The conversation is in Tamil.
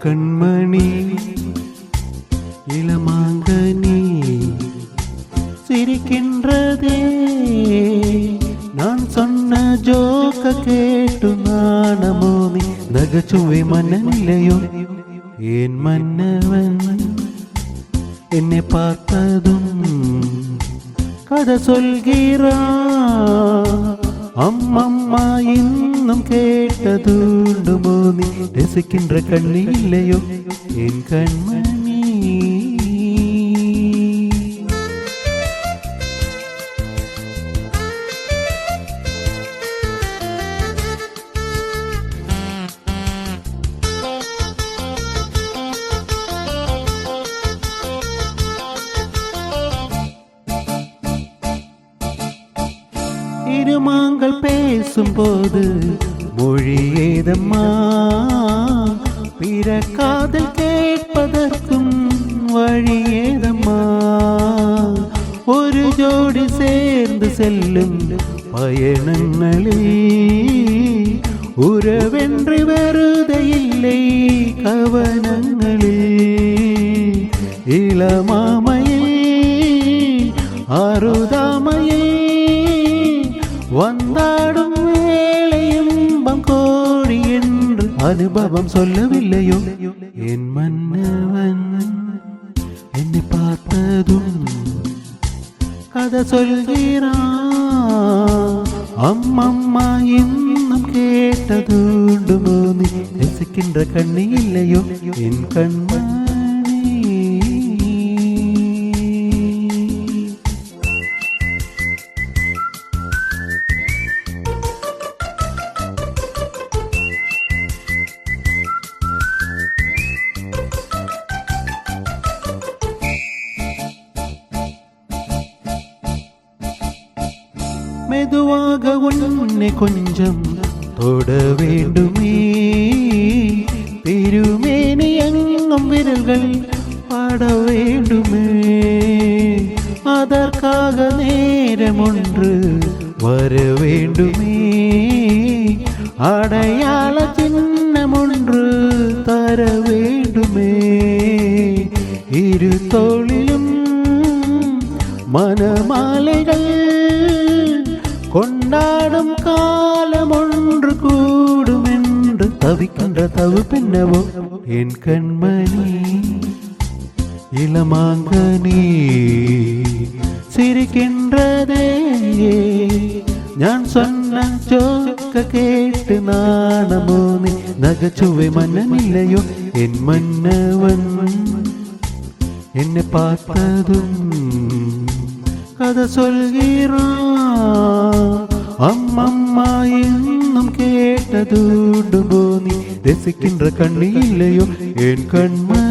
கண்மணி இளமாங்கனி சிரிக்கின்றதே நான் சொன்ன ஜோக்க கேட்டு நாணமோதி நகைச்சுவை மன்னனில்லையோ என் மன்னவன் என்னை பார்த்ததும் கதை சொல்கிறான் அம்மம்மா இன்னும் கேட்டதுண்டு மோதி ரசிக்கின்ற கண்ணி இல்லையோ என் கண்மணி இருமாங்கள் பேசும்போது மொழி ஏதம்மா பிற காதல் கேட்பதற்கும் வழி ஏதம்மா ஒரு ஜோடி சேர்ந்து செல்லும் பயணங்களில் உறவென்று வருதை இல்லை கவனங்களில் இளமாமையில் அருதாமையில் வந்தாடும் வேளையும்பம் கோடி என்று அனுபவம் சொல்லவில்லையோ என் மன்னவன் என்னை பார்த்ததும் கதை சொல்கிறான் அம்மம்மா இன்னும் கேட்டதுண்டு மோதி ரசிக்கின்ற கண்ணி இல்லையோ என் கண்மணி மெதுவாக உன்னை கொஞ்சம் தொட வேண்டுமே திருமேனி எங்கும் விரல்கள் பாட வேண்டுமே அதற்காக நேரம் ஒன்று வர வேண்டுமே அடையாள சின்னம் ஒன்று தர வேண்டுமே இரு தோளிலும் மனமாலைகள் கொண்டாடும் காலம் ஒன்று கூடும் என்று தவிக்கின்ற தவு பின்னவோ என் கண்மணி இளமாங்கனி சிரிக்கின்றதே நான் சொன்ன ஜோக்க கேட்டு நாணமோனி நகைச்சுவை மன்னனில்லையோ என் மன்னவன் என்னை பார்த்ததும் கதை சொல்கிறான் அம்மம்மா இன்னும் கேட்டதுண்டு போனி ரசிக்கின்ற கண்ணி இல்லையோ என் கண்மணி